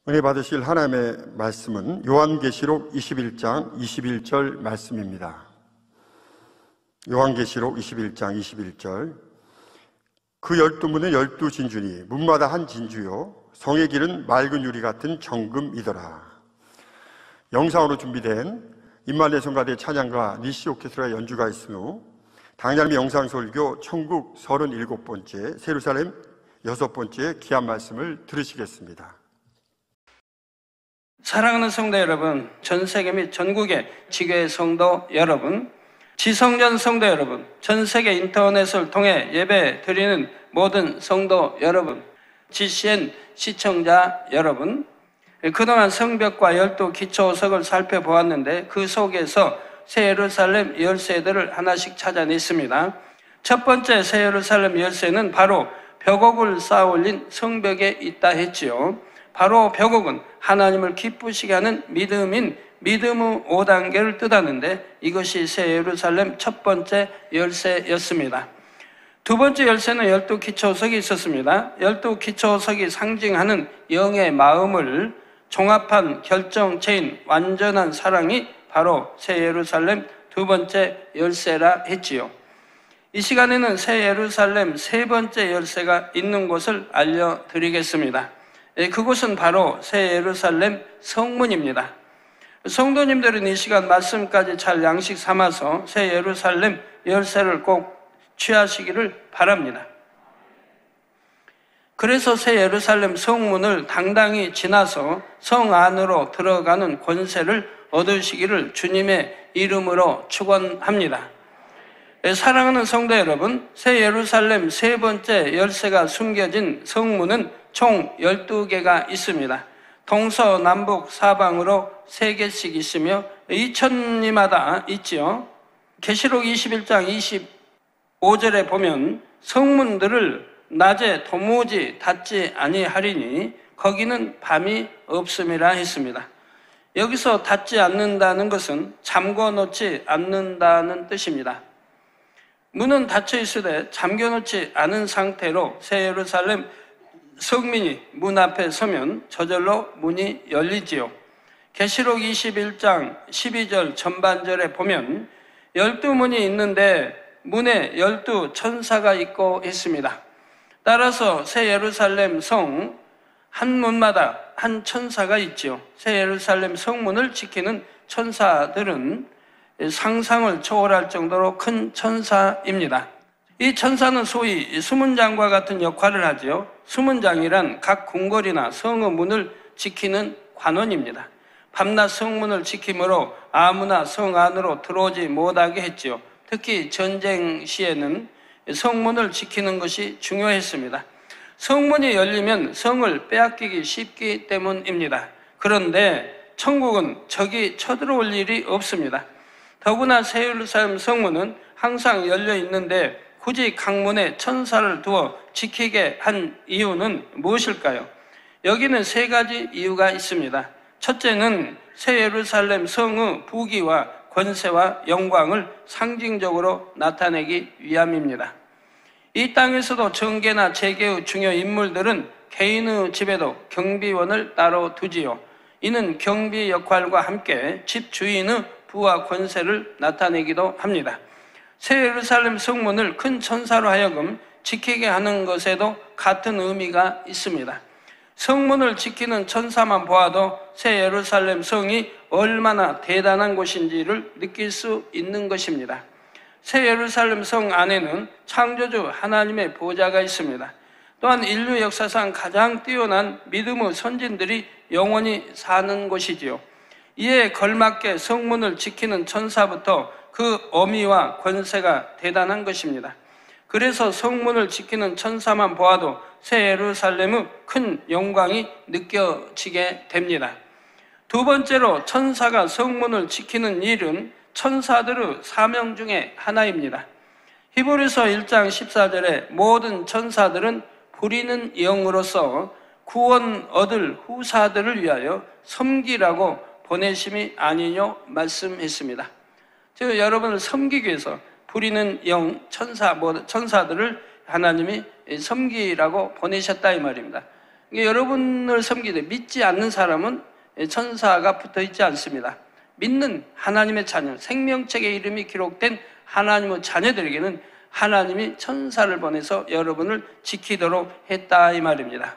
은혜 받으실 하나님의 말씀은 요한계시록 21장 21절 말씀입니다. 요한계시록 21장 21절. 그 12문은 12진주니 문마다 한 진주요 성의 길은 맑은 유리 같은 정금이더라. 영상으로 준비된 임마누엘 성가대 찬양과 니시 오케스트라 연주가 있은 후 당일날미 영상설교 천국 37번째, 세루살렘 6번째 귀한 말씀을 들으시겠습니다. 사랑하는 성도 여러분, 전 세계 및 전국의 지교회 성도 여러분, 지성전 성도 여러분, 전 세계 인터넷을 통해 예배 드리는 모든 성도 여러분, GCN 시청자 여러분, 그동안 성벽과 12기초석을 살펴보았는데 그 속에서 새 예루살렘 열쇠들을 하나씩 찾아냈습니다. 첫 번째 새 예루살렘 열쇠는 바로 벽옥을 쌓아 올린 성벽에 있다 했지요. 바로 벽옥은 하나님을 기쁘시게 하는 믿음인 믿음의 5단계를 뜻하는데 이것이 새 예루살렘 첫 번째 열쇠였습니다. 두 번째 열쇠는 12기초석이 있었습니다. 12기초석이 상징하는 영의 마음을 종합한 결정체인 완전한 사랑이 바로 새 예루살렘 두 번째 열쇠라 했지요. 이 시간에는 새 예루살렘 세 번째 열쇠가 있는 곳을 알려드리겠습니다. 그곳은 바로 새 예루살렘 성문입니다. 성도님들은 이 시간 말씀까지 잘 양식 삼아서 새 예루살렘 열쇠를 꼭 취하시기를 바랍니다. 그래서 새 예루살렘 성문을 당당히 지나서 성 안으로 들어가는 권세를 얻으시기를 주님의 이름으로 축원합니다. 사랑하는 성도 여러분, 새 예루살렘 세 번째 열쇠가 숨겨진 성문은 총 12개가 있습니다. 동서남북 사방으로 3개씩 있으며 이천리마다 있지요. 계시록 21장 25절에 보면 성문들을 낮에 도무지 닫지 아니하리니 거기는 밤이 없음이라 했습니다. 여기서 닫지 않는다는 것은 잠궈 놓지 않는다는 뜻입니다. 문은 닫혀 있으되 잠겨 놓지 않은 상태로 새 예루살렘 성민이 문 앞에 서면 저절로 문이 열리지요. 계시록 21장 12절 전반절에 보면 12문이 있는데 문에 12천사가 있고 있습니다. 따라서 새 예루살렘 성 한 문마다 한 천사가 있지요. 새 예루살렘 성문을 지키는 천사들은 상상을 초월할 정도로 큰 천사입니다. 이 천사는 소위 수문장과 같은 역할을 하지요. 수문장이란 각 궁궐이나 성의 문을 지키는 관원입니다. 밤낮 성문을 지킴으로 아무나 성 안으로 들어오지 못하게 했지요. 특히 전쟁 시에는 성문을 지키는 것이 중요했습니다. 성문이 열리면 성을 빼앗기기 쉽기 때문입니다. 그런데 천국은 적이 쳐들어올 일이 없습니다. 더구나 새 예루살렘 성문은 항상 열려 있는데 굳이 강문에 천사를 두어 지키게 한 이유는 무엇일까요? 여기는 3가지 이유가 있습니다. 첫째는 새 예루살렘 성의 부귀와 권세와 영광을 상징적으로 나타내기 위함입니다. 이 땅에서도 정계나 재계의 중요 인물들은 개인의 집에도 경비원을 따로 두지요. 이는 경비 역할과 함께 집 주인의 부와 권세를 나타내기도 합니다. 새 예루살렘 성문을 큰 천사로 하여금 지키게 하는 것에도 같은 의미가 있습니다. 성문을 지키는 천사만 보아도 새 예루살렘 성이 얼마나 대단한 곳인지를 느낄 수 있는 것입니다. 새 예루살렘 성 안에는 창조주 하나님의 보좌가 있습니다. 또한 인류 역사상 가장 뛰어난 믿음의 선진들이 영원히 사는 곳이지요. 이에 걸맞게 성문을 지키는 천사부터 그 어미와 권세가 대단한 것입니다. 그래서 성문을 지키는 천사만 보아도 새 예루살렘의 큰 영광이 느껴지게 됩니다. 두 번째로 천사가 성문을 지키는 일은 천사들의 사명 중에 하나입니다. 히브리서 1장 14절에 모든 천사들은 부리는 영으로서 구원 얻을 후사들을 위하여 섬기라고 보내심이 아니뇨 말씀했습니다. 즉 여러분을 섬기기 위해서 부리는 영, 천사들을 하나님이 섬기라고 보내셨다 이 말입니다. 여러분을 섬기되 믿지 않는 사람은 천사가 붙어 있지 않습니다. 믿는 하나님의 자녀, 생명책의 이름이 기록된 하나님의 자녀들에게는 하나님이 천사를 보내서 여러분을 지키도록 했다 이 말입니다.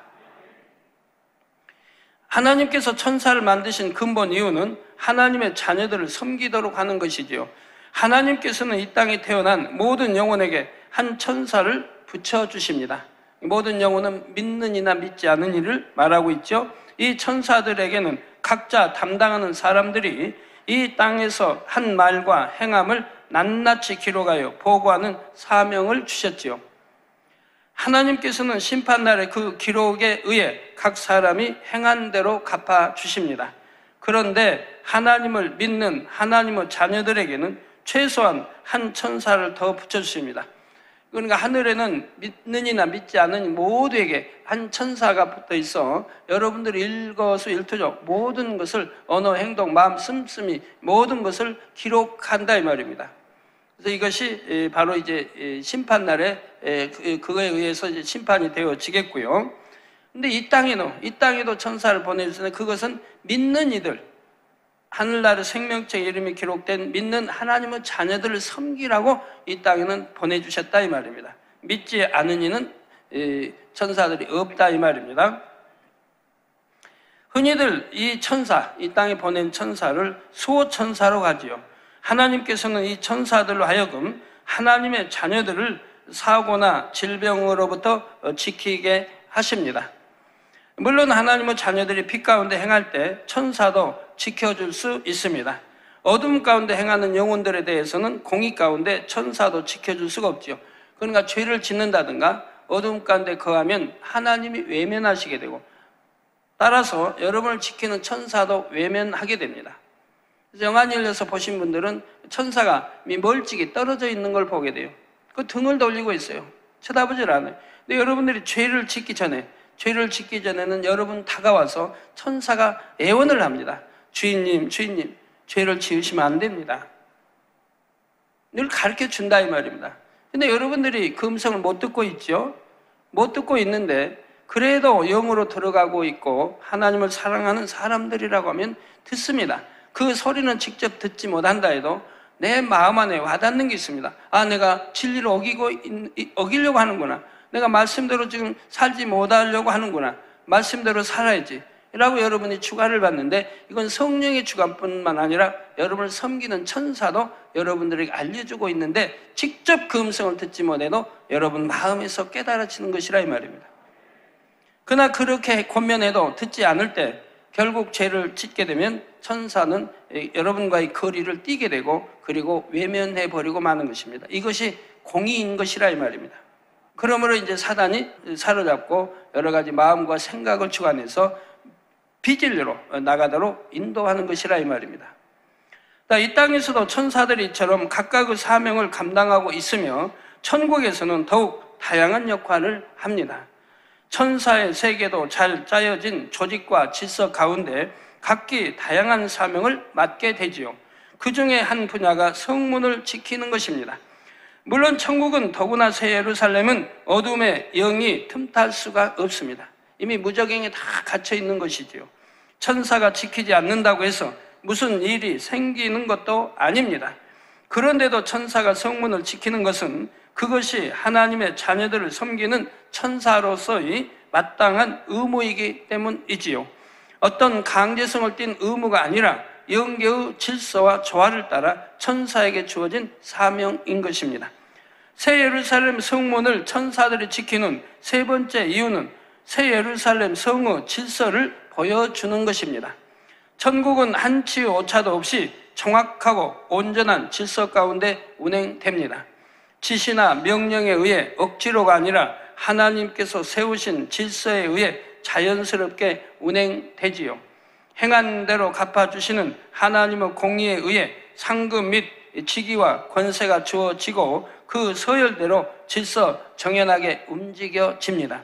하나님께서 천사를 만드신 근본 이유는 하나님의 자녀들을 섬기도록 하는 것이지요. 하나님께서는 이 땅에 태어난 모든 영혼에게 한 천사를 붙여주십니다. 모든 영혼은 믿는 이나 믿지 않는 이를 말하고 있죠. 이 천사들에게는 각자 담당하는 사람들이 이 땅에서 한 말과 행함을 낱낱이 기록하여 보고하는 사명을 주셨지요. 하나님께서는 심판날에 그 기록에 의해 각 사람이 행한 대로 갚아주십니다. 그런데 하나님을 믿는 하나님의 자녀들에게는 최소한 한 천사를 더 붙여주십니다. 그러니까 하늘에는 믿는 이나 믿지 않는 모두에게 한 천사가 붙어 있어 여러분들이 일거수일투족 모든 것을 언어, 행동, 마음, 씀씀이 모든 것을 기록한다 이 말입니다. 그래서 이것이 바로 이제 심판날에 그거에 의해서 이제 심판이 되어지겠고요. 근데 이 땅에도 천사를 보내주시는데 그것은 믿는 이들, 하늘나라 생명책 이름이 기록된 믿는 하나님의 자녀들을 섬기라고 이 땅에는 보내주셨다 이 말입니다. 믿지 않은 이는 천사들이 없다 이 말입니다. 흔히들 이 땅에 보낸 천사를 수호천사로 하지요. 하나님께서는 이 천사들로 하여금 하나님의 자녀들을 사고나 질병으로부터 지키게 하십니다. 물론 하나님의 자녀들이 빛 가운데 행할 때 천사도 지켜줄 수 있습니다. 어둠 가운데 행하는 영혼들에 대해서는 공의 가운데 천사도 지켜줄 수가 없죠. 그러니까 죄를 짓는다든가 어둠 가운데 거하면 하나님이 외면하시게 되고 따라서 여러분을 지키는 천사도 외면하게 됩니다. 그래서 영안 열려서 보신 분들은 천사가 멀찍이 떨어져 있는 걸 보게 돼요. 그 등을 돌리고 있어요. 쳐다보질 않아요. 근데 여러분들이 죄를 짓기 전에는 여러분 다가와서 천사가 애원을 합니다. 주인님, 죄를 지으시면 안 됩니다. 늘 가르쳐 준다 이 말입니다. 근데 여러분들이 그 음성을 못 듣고 있죠? 못 듣고 있는데 그래도 영으로 들어가고 있고 하나님을 사랑하는 사람들이라고 하면 듣습니다. 그 소리는 직접 듣지 못한다 해도 내 마음 안에 와닿는 게 있습니다. 아, 내가 진리를 어기려고 하는구나. 내가 말씀대로 지금 살지 못하려고 하는구나. 말씀대로 살아야지 라고 여러분이 주관을 받는데 이건 성령의 주관뿐만 아니라 여러분을 섬기는 천사도 여러분들에게 알려주고 있는데 직접 그 음성을 듣지 못해도 여러분 마음에서 깨달아지는 것이라 이 말입니다. 그러나 그렇게 권면해도 듣지 않을 때 결국 죄를 짓게 되면 천사는 여러분과의 거리를 띄게 되고 그리고 외면해버리고 마는 것입니다. 이것이 공의인 것이라 이 말입니다. 그러므로 이제 사단이 사로잡고 여러 가지 마음과 생각을 주관해서 비진리로 나가도록 인도하는 것이라 이 말입니다. 이 땅에서도 천사들이 이처럼 각각의 사명을 감당하고 있으며 천국에서는 더욱 다양한 역할을 합니다. 천사의 세계도 잘 짜여진 조직과 질서 가운데 각기 다양한 사명을 맡게 되지요. 그 중에 한 분야가 성문을 지키는 것입니다. 물론 천국은 더구나 새 예루살렘은 어둠의 영이 틈탈 수가 없습니다. 이미 무적행에 다 갇혀 있는 것이지요. 천사가 지키지 않는다고 해서 무슨 일이 생기는 것도 아닙니다. 그런데도 천사가 성문을 지키는 것은 그것이 하나님의 자녀들을 섬기는 천사로서의 마땅한 의무이기 때문이지요. 어떤 강제성을 띤 의무가 아니라 영계의 질서와 조화를 따라 천사에게 주어진 사명인 것입니다. 새 예루살렘 성문을 천사들이 지키는 세 번째 이유는 새 예루살렘 성의 질서를 보여주는 것입니다. 천국은 한치 오차도 없이 정확하고 온전한 질서 가운데 운행됩니다. 지시나 명령에 의해 억지로가 아니라 하나님께서 세우신 질서에 의해 자연스럽게 운행되지요. 행한 대로 갚아주시는 하나님의 공의에 의해 상급 및 직위와 권세가 주어지고 그 서열대로 질서 정연하게 움직여집니다.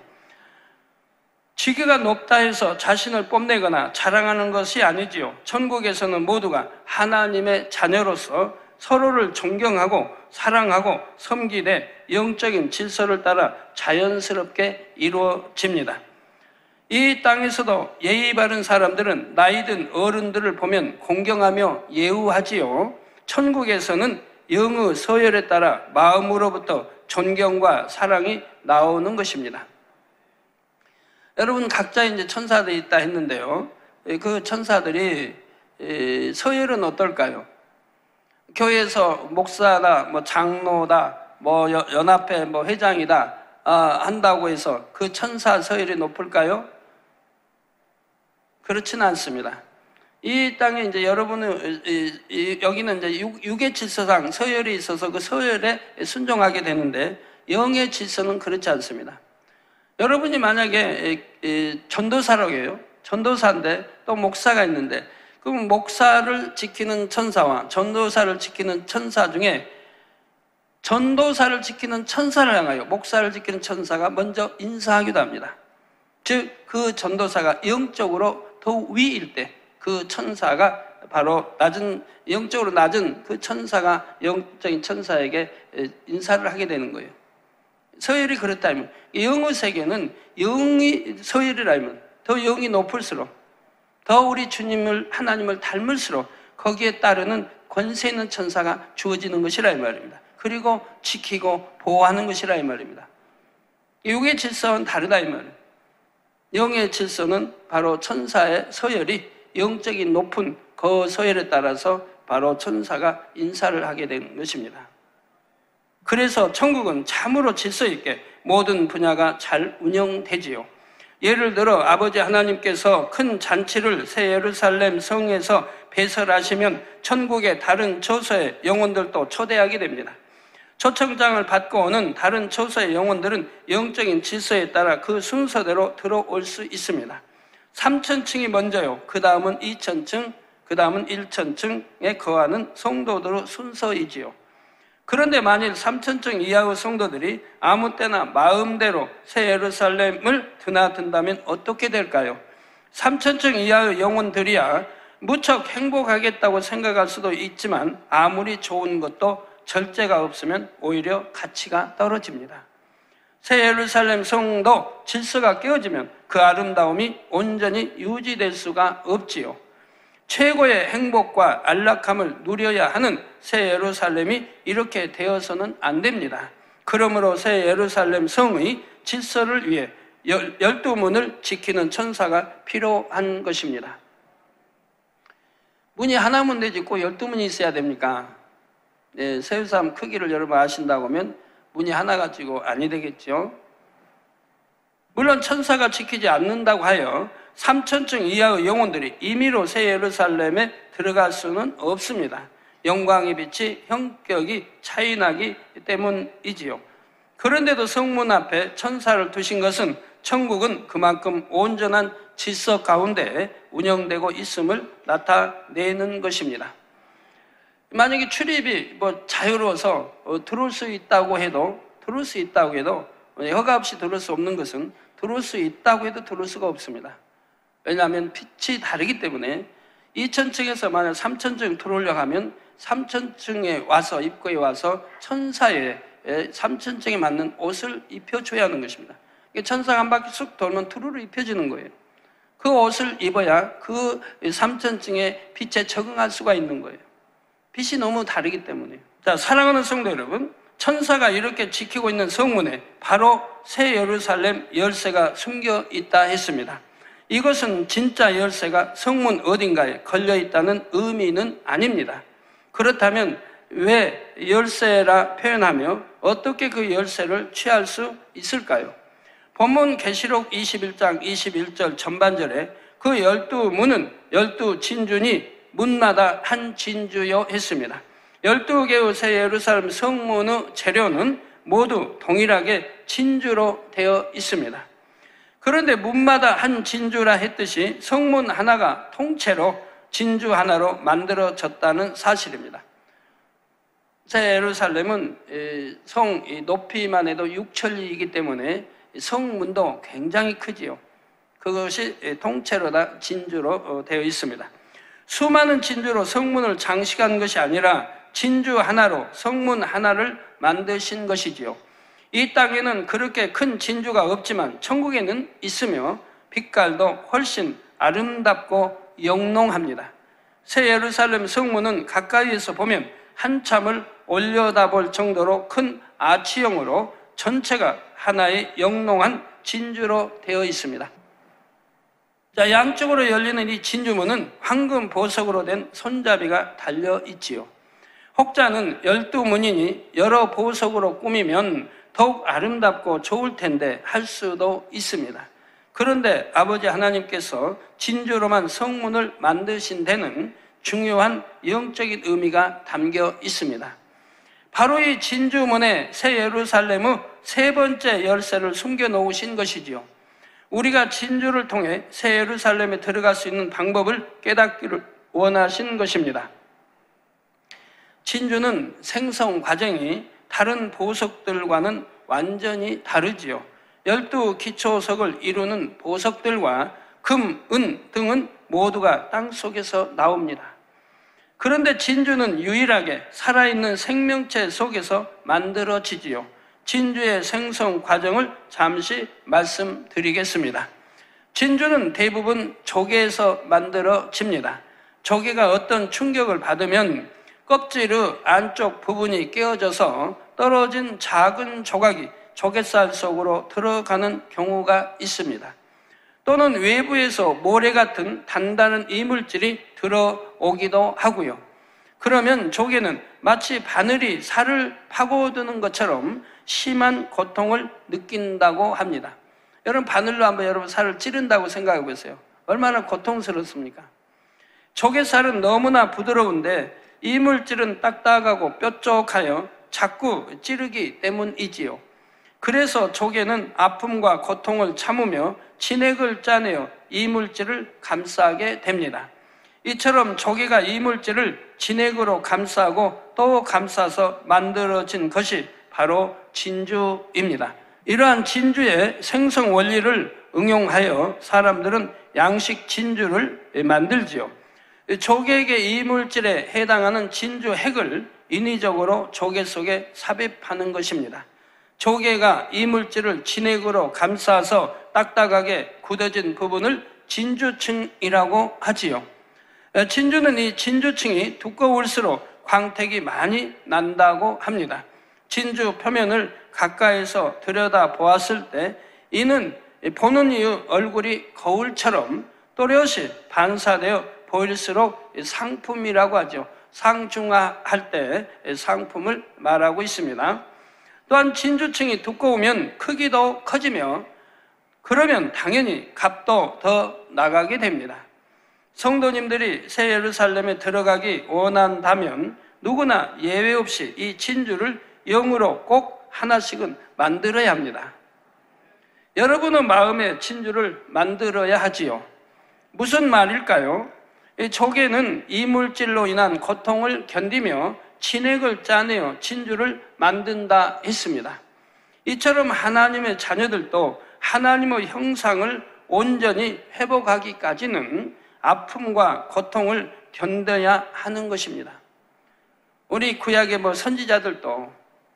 직위가 높다 해서 자신을 뽐내거나 자랑하는 것이 아니지요. 천국에서는 모두가 하나님의 자녀로서 서로를 존경하고 사랑하고 섬기되 영적인 질서를 따라 자연스럽게 이루어집니다. 이 땅에서도 예의 바른 사람들은 나이 든 어른들을 보면 공경하며 예우하지요. 천국에서는 영의 서열에 따라 마음으로부터 존경과 사랑이 나오는 것입니다. 여러분, 각자 이제 천사들이 있다 했는데요. 그 천사들이 서열은 어떨까요? 교회에서 목사다, 뭐 장로다, 뭐 연합회 뭐 회장이다 한다고 해서 그 천사 서열이 높을까요? 그렇지는 않습니다. 이 땅에 이제 여러분은 여기는 이제 육의 질서상 서열이 있어서 그 서열에 순종하게 되는데 영의 질서는 그렇지 않습니다. 여러분이 만약에 전도사라고 해요. 전도사인데 또 목사가 있는데 그럼 목사를 지키는 천사와 전도사를 지키는 천사 중에 전도사를 지키는 천사를 향하여 목사를 지키는 천사가 먼저 인사하기도 합니다. 즉 그 전도사가 영적으로 더 위일 때 그 천사가 바로 영적으로 낮은 그 천사가 영적인 천사에게 인사를 하게 되는 거예요. 서열이 그렇다면 영의 세계는 영이 서열이라면 더 영이 높을수록 더 우리 주님을 하나님을 닮을수록 거기에 따르는 권세 있는 천사가 주어지는 것이라 이 말입니다. 그리고 지키고 보호하는 것이라 이 말입니다. 육의 질서는 다르다 이 말이에요. 영의 질서는 바로 천사의 서열이 영적인 높은 그 서열에 따라서 바로 천사가 인사를 하게 되는 것입니다. 그래서 천국은 참으로 질서 있게 모든 분야가 잘 운영되지요. 예를 들어 아버지 하나님께서 큰 잔치를 새 예루살렘 성에서 배설하시면 천국의 다른 처소의 영혼들도 초대하게 됩니다. 초청장을 받고 오는 다른 처소의 영혼들은 영적인 질서에 따라 그 순서대로 들어올 수 있습니다. 3천층이 먼저요. 그 다음은 2천층, 그 다음은 1천층에 거하는 성도들의 순서이지요. 그런데 만일 3천층 이하의 성도들이 아무 때나 마음대로 새 예루살렘을 드나든다면 어떻게 될까요? 3천층 이하의 영혼들이야 무척 행복하겠다고 생각할 수도 있지만 아무리 좋은 것도 절제가 없으면 오히려 가치가 떨어집니다. 새 예루살렘 성도 질서가 깨어지면 그 아름다움이 온전히 유지될 수가 없지요. 최고의 행복과 안락함을 누려야 하는 새 예루살렘이 이렇게 되어서는 안 됩니다. 그러므로 새 예루살렘 성의 질서를 위해 12문을 지키는 천사가 필요한 것입니다. 문이 하나면 되지 꼭 12문이 있어야 됩니까? 네, 세우삼 크기를 여러분 아신다고 하면 문이 하나 가지고 아니 되겠죠. 물론 천사가 지키지 않는다고 하여 3천층 이하의 영혼들이 임의로 새 예루살렘에 들어갈 수는 없습니다. 영광의 빛이 형격이 차이나기 때문이지요. 그런데도 성문 앞에 천사를 두신 것은 천국은 그만큼 온전한 질서 가운데 운영되고 있음을 나타내는 것입니다. 만약에 출입이 자유로워서 들어올 수 있다고 해도 허가 없이 들어올 수 없는 것은 들어올 수 있다고 해도 들어올 수가 없습니다. 왜냐하면 빛이 다르기 때문에 2천층에서 만약 3천층 들어오려고 하면 3천층에 와서 입구에 와서 천사의 3천층에 맞는 옷을 입혀줘야 하는 것입니다. 천사가 한 바퀴 쑥 돌면 두루루 입혀지는 거예요. 그 옷을 입어야 그 3천층의 빛에 적응할 수가 있는 거예요. 빛이 너무 다르기 때문에. 자, 사랑하는 성도 여러분, 천사가 이렇게 지키고 있는 성문에 바로 새 예루살렘 열쇠가 숨겨 있다 했습니다. 이것은 진짜 열쇠가 성문 어딘가에 걸려 있다는 의미는 아닙니다. 그렇다면 왜 열쇠라 표현하며 어떻게 그 열쇠를 취할 수 있을까요? 본문 계시록 21장 21절 전반절에 그 12문은 12진주니 문마다 한 진주여 했습니다. 12개의 새 예루살렘 성문의 재료는 모두 동일하게 진주로 되어 있습니다. 그런데 문마다 한 진주라 했듯이 성문 하나가 통째로 진주 하나로 만들어졌다는 사실입니다. 새 예루살렘은 성 높이만 해도 6천리이기 때문에 성문도 굉장히 크지요. 그것이 통째로 다 진주로 되어 있습니다. 수많은 진주로 성문을 장식한 것이 아니라 진주 하나로 성문 하나를 만드신 것이지요. 이 땅에는 그렇게 큰 진주가 없지만 천국에는 있으며 빛깔도 훨씬 아름답고 영롱합니다. 새 예루살렘 성문은 가까이에서 보면 한참을 올려다볼 정도로 큰 아치형으로 전체가 하나의 영롱한 진주로 되어 있습니다. 자, 양쪽으로 열리는 이 진주문은 황금 보석으로 된 손잡이가 달려 있지요. 혹자는 12문이니 여러 보석으로 꾸미면 더욱 아름답고 좋을 텐데 할 수도 있습니다. 그런데 아버지 하나님께서 진주로만 성문을 만드신 데는 중요한 영적인 의미가 담겨 있습니다. 바로 이 진주문에 새 예루살렘의 세 번째 열쇠를 숨겨 놓으신 것이지요. 우리가 진주를 통해 새 예루살렘에 들어갈 수 있는 방법을 깨닫기를 원하신 것입니다. 진주는 생성 과정이 다른 보석들과는 완전히 다르지요. 12기초석을 이루는 보석들과 금, 은 등은 모두가 땅속에서 나옵니다. 그런데 진주는 유일하게 살아있는 생명체 속에서 만들어지지요. 진주의 생성 과정을 잠시 말씀드리겠습니다. 진주는 대부분 조개에서 만들어집니다. 조개가 어떤 충격을 받으면 껍질의 안쪽 부분이 깨어져서 떨어진 작은 조각이 조갯살 속으로 들어가는 경우가 있습니다. 또는 외부에서 모래 같은 단단한 이물질이 들어오기도 하고요. 그러면 조개는 마치 바늘이 살을 파고드는 것처럼 심한 고통을 느낀다고 합니다. 여러분, 바늘로 한번 여러분 살을 찌른다고 생각해 보세요. 얼마나 고통스럽습니까? 조개살은 너무나 부드러운데 이물질은 딱딱하고 뾰족하여 자꾸 찌르기 때문이지요. 그래서 조개는 아픔과 고통을 참으며 진액을 짜내어 이물질을 감싸게 됩니다. 이처럼 조개가 이물질을 진액으로 감싸고 또 감싸서 만들어진 것이 바로 진주입니다. 이러한 진주의 생성 원리를 응용하여 사람들은 양식 진주를 만들지요. 조개의 이물질에 해당하는 진주 핵을 인위적으로 조개 속에 삽입하는 것입니다. 조개가 이물질을 진액으로 감싸서 딱딱하게 굳어진 부분을 진주층이라고 하지요. 진주는 이 진주층이 두꺼울수록 광택이 많이 난다고 합니다. 진주 표면을 가까이서 들여다 보았을 때 이는 보는 이의 얼굴이 거울처럼 또렷이 반사되어 보일수록 상품이라고 하죠. 상중하할 때 상품을 말하고 있습니다. 또한 진주층이 두꺼우면 크기도 커지며 그러면 당연히 값도 더 나가게 됩니다. 성도님들이 새 예루살렘에 들어가기 원한다면 누구나 예외 없이 이 진주를 영으로 꼭 하나씩은 만들어야 합니다. 여러분의 마음에 진주를 만들어야 하지요. 무슨 말일까요? 이 조개는 이물질로 인한 고통을 견디며 진액을 짜내어 진주를 만든다 했습니다. 이처럼 하나님의 자녀들도 하나님의 형상을 온전히 회복하기까지는 아픔과 고통을 견뎌야 하는 것입니다. 우리 구약의 선지자들도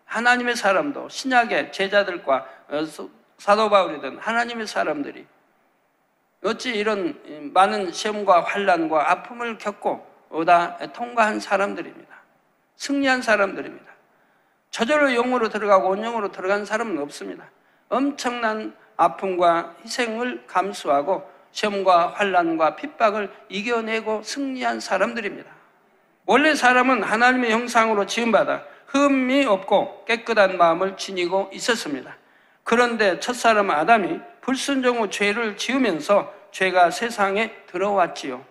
하나님의 사람도 신약의 제자들과 사도 바울이든 하나님의 사람들이 어찌 이런 많은 시험과 환난과 아픔을 겪고 오다 통과한 사람들입니다. 승리한 사람들입니다. 저절로 영으로 들어가고 온영으로 들어간 사람은 없습니다. 엄청난 아픔과 희생을 감수하고 시험과 환난과 핍박을 이겨내고 승리한 사람들입니다. 원래 사람은 하나님의 형상으로 지음받아 흠이 없고 깨끗한 마음을 지니고 있었습니다. 그런데 첫사람 아담이 불순종 후 죄를 지으면서 죄가 세상에 들어왔지요.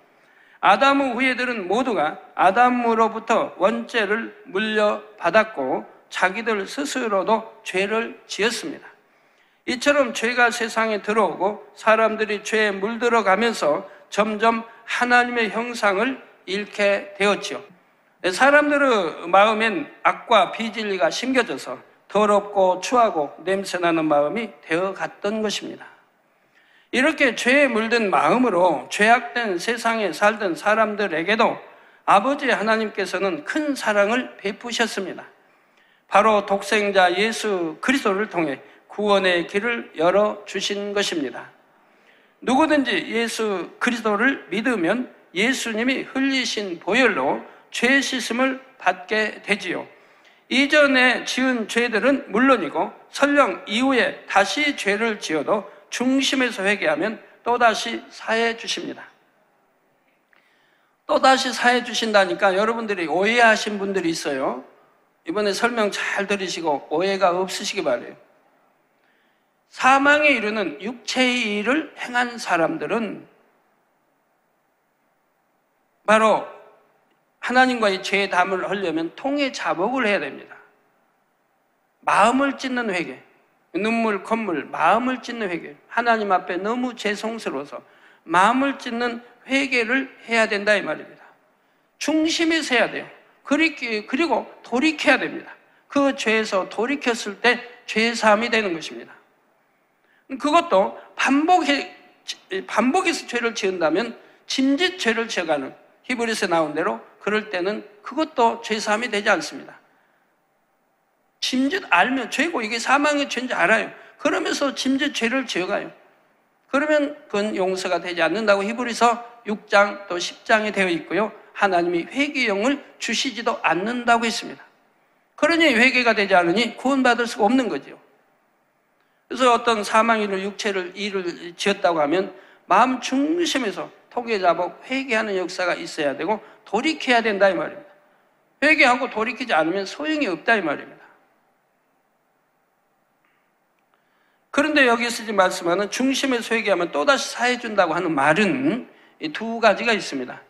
아담 후 후예들은 모두가 아담으로부터 원죄를 물려받았고 자기들 스스로도 죄를 지었습니다. 이처럼 죄가 세상에 들어오고 사람들이 죄에 물들어가면서 점점 하나님의 형상을 잃게 되었지요. 사람들의 마음엔 악과 비진리가 심겨져서 더럽고 추하고 냄새나는 마음이 되어갔던 것입니다. 이렇게 죄에 물든 마음으로 죄악된 세상에 살던 사람들에게도 아버지 하나님께서는 큰 사랑을 베푸셨습니다. 바로 독생자 예수 그리스도를 통해 구원의 길을 열어주신 것입니다. 누구든지 예수 그리스도를 믿으면 예수님이 흘리신 보혈로 죄 씻음을 받게 되지요. 이전에 지은 죄들은 물론이고 설령 이후에 다시 죄를 지어도 중심에서 회개하면 또다시 사해 주십니다. 또다시 사해 주신다니까 여러분들이 오해하신 분들이 있어요. 이번에 설명 잘 들으시고 오해가 없으시기 바라요. 사망에 이르는 육체의 일을 행한 사람들은 바로 하나님과의 죄의 담을 하려면 통해 자복을 해야 됩니다. 마음을 찢는 회개, 눈물, 콧물, 마음을 찢는 회개. 하나님 앞에 너무 죄송스러워서 마음을 찢는 회개를 해야 된다 이 말입니다. 중심에서 해야 돼요. 그리고 돌이켜야 됩니다. 그 죄에서 돌이켰을 때 죄사함이 되는 것입니다. 그것도 반복해서 죄를 지은다면 짐짓 죄를 지어가는 히브리서에 나온 대로 그럴 때는 그것도 죄사함이 되지 않습니다. 짐짓 알면 죄고 이게 사망의 죄인지 알아요. 그러면서 짐짓 죄를 지어가요. 그러면 그건 용서가 되지 않는다고 히브리서 6장 또 10장에 되어 있고요. 하나님이 회개형을 주시지도 않는다고 했습니다. 그러니 회개가 되지 않으니 구원받을 수가 없는 거죠. 그래서 어떤 사망인을 육체를 일을 지었다고 하면 마음 중심에서 통해자복 회개하는 역사가 있어야 되고 돌이켜야 된다 이 말입니다. 회개하고 돌이키지 않으면 소용이 없다 이 말입니다. 그런데 여기서 지금 말씀하는 중심에서 회개하면 또다시 사해준다고 하는 말은 이 두 가지가 있습니다.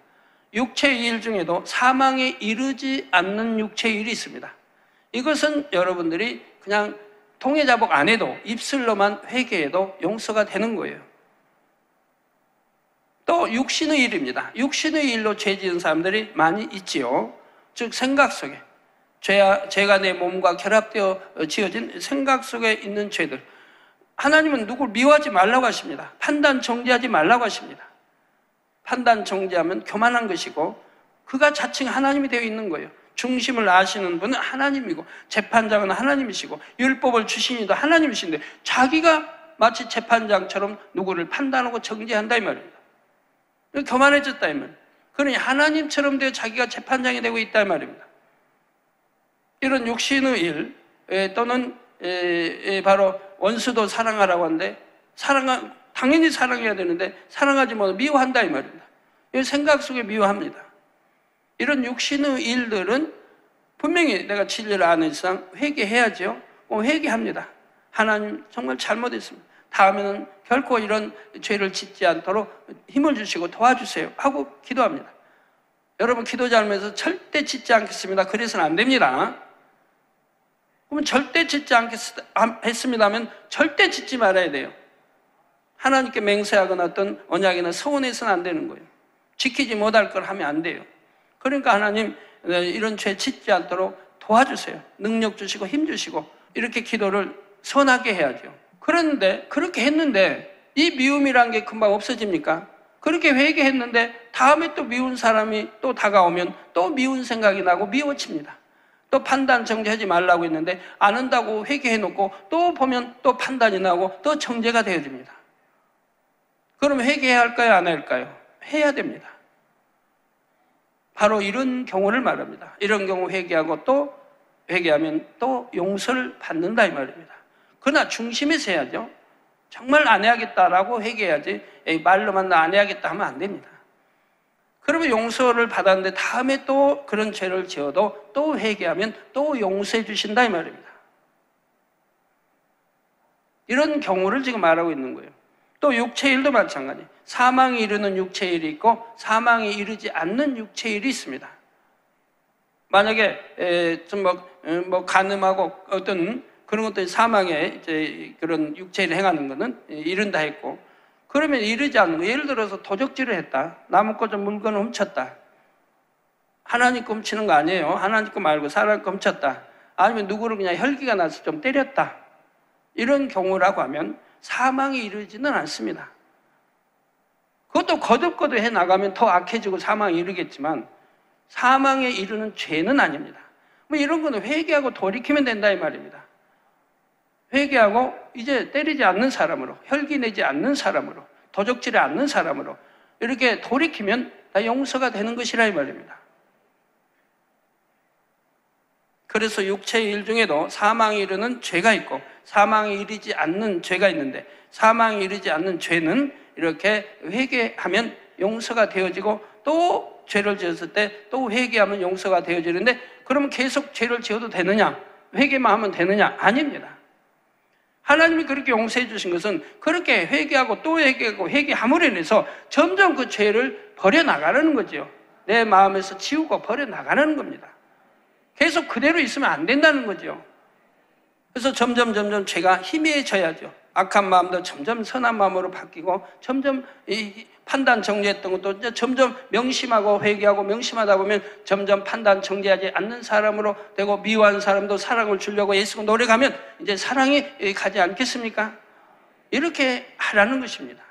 육체의 일 중에도 사망에 이르지 않는 육체의 일이 있습니다. 이것은 여러분들이 그냥 통해자복 안 해도 입술로만 회개해도 용서가 되는 거예요. 또 육신의 일입니다. 육신의 일로 죄 지은 사람들이 많이 있지요. 즉 생각 속에 죄가 내 몸과 결합되어 지어진 생각 속에 있는 죄들. 하나님은 누굴 미워하지 말라고 하십니다. 판단 정죄하지 말라고 하십니다. 판단 정죄하면 교만한 것이고 그가 자칭 하나님이 되어 있는 거예요. 중심을 아시는 분은 하나님이고 재판장은 하나님이시고 율법을 주신 이도 하나님이신데 자기가 마치 재판장처럼 누구를 판단하고 정죄한다 이 말입니다. 교만해졌다 이 말입니다. 그러니 하나님처럼 되어 자기가 재판장이 되고 있다 이 말입니다. 이런 육신의 일 또는 바로 원수도 사랑하라고 하는데 당연히 사랑해야 되는데 사랑하지 못하고 미워한다 이 말입니다. 생각 속에 미워합니다. 이런 육신의 일들은 분명히 내가 진리를 아는 이상 회개해야죠. 회개합니다. 하나님 정말 잘못했습니다. 다음에는 결코 이런 죄를 짓지 않도록 힘을 주시고 도와주세요 하고 기도합니다. 여러분 기도 잘못해서 절대 짓지 않겠습니다. 그래서는 안 됩니다. 그러면 절대 짓지 않겠습니다 하면 절대 짓지 말아야 돼요. 하나님께 맹세하거나 어떤 언약이나 서원해서는 안 되는 거예요. 지키지 못할 걸 하면 안 돼요. 그러니까 하나님 이런 죄 짓지 않도록 도와주세요. 능력 주시고 힘 주시고 이렇게 기도를 선하게 해야죠. 그런데 그렇게 했는데 이 미움이란 게 금방 없어집니까? 그렇게 회개했는데 다음에 또 미운 사람이 또 다가오면 또 미운 생각이 나고 미워집니다. 또 판단 정죄하지 말라고 했는데 안 한다고 회개해놓고 또 보면 또 판단이 나고 또 정죄가 되어집니다. 그럼 회개해야 할까요? 안 할까요? 해야 됩니다. 바로 이런 경우를 말합니다. 이런 경우 회개하고 또 회개하면 또 용서를 받는다 이 말입니다. 그러나 중심에서 해야죠. 정말 안 해야겠다라고 회개해야지 말로만 나 안 해야겠다 하면 안 됩니다. 그러면 용서를 받았는데 다음에 또 그런 죄를 지어도 또 회개하면 또 용서해 주신다 이 말입니다. 이런 경우를 지금 말하고 있는 거예요. 또 육체의 일도 마찬가지. 사망에 이르는 육체의 일이 있고 사망에 이르지 않는 육체의 일이 있습니다. 만약에 좀 간음하고 어떤 그런 것들이 사망에 이제 그런 육체를 행하는 것은 이른다 했고, 그러면 이르지 않는 거, 예를 들어서 도적질을 했다. 남의 거 좀 물건을 훔쳤다. 하나님 거 훔치는 거 아니에요. 하나님 거 말고 사람 거 훔쳤다. 아니면 누구를 그냥 혈기가 나서 좀 때렸다. 이런 경우라고 하면 사망에 이르지는 않습니다. 그것도 거듭거듭 해나가면 더 악해지고 사망에 이르겠지만 사망에 이르는 죄는 아닙니다. 뭐 이런 거는 회개하고 돌이키면 된다 이 말입니다. 회개하고 이제 때리지 않는 사람으로, 혈기 내지 않는 사람으로, 도적질이 않는 사람으로 이렇게 돌이키면 다 용서가 되는 것이라 이 말입니다. 그래서 육체의 일 중에도 사망에 이르는 죄가 있고 사망에 이르지 않는 죄가 있는데, 사망에 이르지 않는 죄는 이렇게 회개하면 용서가 되어지고, 또 죄를 지었을 때 또 회개하면 용서가 되어지는데, 그러면 계속 죄를 지어도 되느냐? 회개만 하면 되느냐? 아닙니다. 하나님이 그렇게 용서해 주신 것은 그렇게 회개하고 또 회개하고 회개함으로 인해서 점점 그 죄를 버려나가는 거죠. 내 마음에서 지우고 버려나가는 겁니다. 계속 그대로 있으면 안 된다는 거죠. 그래서 점점 죄가 희미해져야죠. 악한 마음도 점점 선한 마음으로 바뀌고, 점점 이 판단 정죄했던 것도 이제 점점 명심하고 회개하고 명심하다 보면 점점 판단 정죄하지 않는 사람으로 되고, 미워하는 사람도 사랑을 주려고 애쓰고 노력하면 이제 사랑이 가지 않겠습니까? 이렇게 하라는 것입니다.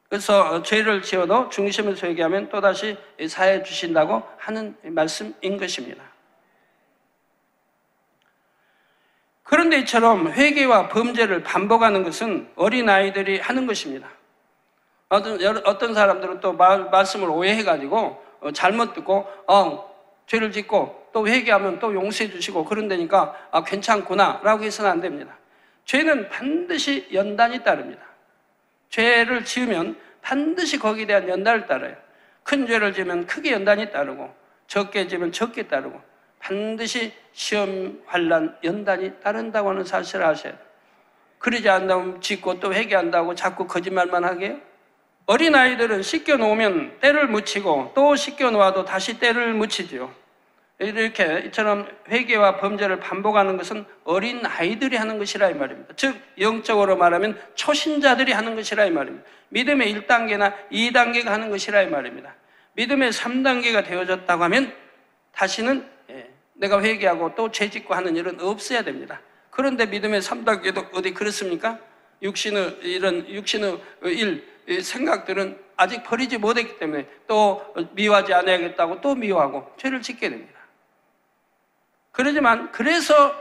그래서 죄를 지어도 중심에서 회개하면 또다시 사해 주신다고 하는 말씀인 것입니다. 그런데 이처럼 회개와 범죄를 반복하는 것은 어린아이들이 하는 것입니다. 어떤 사람들은 또 말씀을 오해해가지고 잘못 듣고 죄를 짓고 또 회개하면 또 용서해 주시고 그런다니까 괜찮구나 라고 해서는 안 됩니다. 죄는 반드시 연단이 따릅니다. 죄를 지으면 반드시 거기에 대한 연단을 따라요. 큰 죄를 지으면 크게 연단이 따르고, 적게 지으면 적게 따르고, 반드시 시험, 환난, 연단이 따른다고 하는 사실을 아셔야 돼요. 그러지 않다면 짓고 또 회개한다고 자꾸 거짓말만 하게요? 어린아이들은 씻겨놓으면 때를 묻히고, 또 씻겨놓아도 다시 때를 묻히죠. 이렇게 이처럼 회개와 범죄를 반복하는 것은 어린아이들이 하는 것이라 이 말입니다. 즉 영적으로 말하면 초신자들이 하는 것이라 이 말입니다. 믿음의 1단계나 2단계가 하는 것이라 이 말입니다. 믿음의 3단계가 되어졌다고 하면 다시는 내가 회개하고 또 죄짓고 하는 일은 없어야 됩니다. 그런데 믿음의 3단계도 어디 그렇습니까? 육신의 생각들은 아직 버리지 못했기 때문에 또 미워하지 않아야겠다고 또 미워하고 죄를 짓게 됩니다. 그러지만 그래서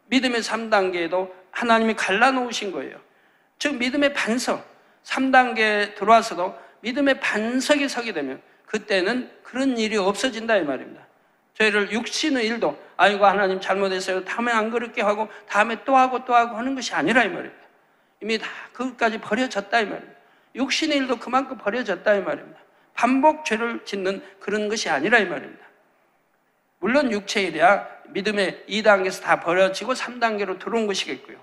믿음의 3단계에도 하나님이 갈라놓으신 거예요. 즉 믿음의 반석, 3단계에 들어와서도 믿음의 반석이 서게 되면 그때는 그런 일이 없어진다 이 말입니다. 죄를 육신의 일도 아이고 하나님 잘못했어요, 다음에 안 그렇게 하고 다음에 또 하고 하는 것이 아니라 이 말입니다. 이미 다 그것까지 버려졌다 이 말입니다. 육신의 일도 그만큼 버려졌다 이 말입니다. 반복 죄를 짓는 그런 것이 아니라 이 말입니다. 물론 육체의 일이야 믿음의 2단계에서 다 버려지고 3단계로 들어온 것이겠고요.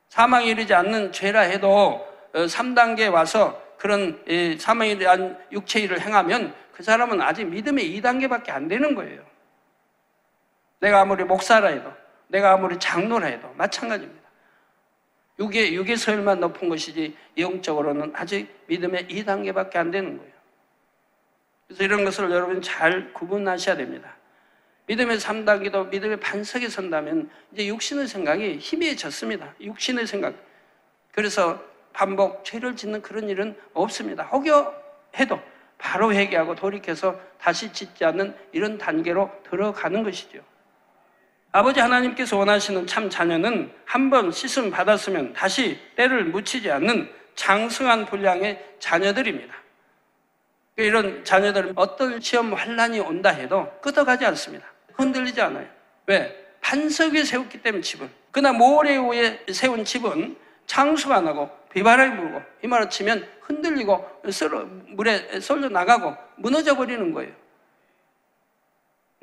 사망에 이르지 않는 죄라 해도 3단계에 와서 그런 사망에 이르지 않은 육체의 일을 행하면 그 사람은 아직 믿음의 2단계밖에 안 되는 거예요. 내가 아무리 목사라 해도, 내가 아무리 장로라 해도 마찬가지입니다. 육의 서열만 높은 것이지 영적으로는 아직 믿음의 2단계밖에 안 되는 거예요. 그래서 이런 것을 여러분 잘 구분하셔야 됩니다. 믿음의 3단계도 믿음의 반석에 선다면 이제 육신의 생각이 희미해졌습니다. 육신의 생각. 그래서 반복 죄를 짓는 그런 일은 없습니다. 혹여 해도 바로 회개하고 돌이켜서 다시 짓지 않는 이런 단계로 들어가는 것이죠. 아버지 하나님께서 원하시는 참 자녀는 한번 씻음 받았으면 다시 때를 묻히지 않는 장성한 분량의 자녀들입니다. 이런 자녀들은 어떤 시험 환난이 온다 해도 끄덕하지 않습니다. 흔들리지 않아요. 왜? 반석 위에 세웠기 때문에 집은. 그러나 모래 위에 세운 집은 창수가 안 하고 비바람이 불고 휘몰아치면 흔들리고 물에 쏠려 나가고 무너져 버리는 거예요.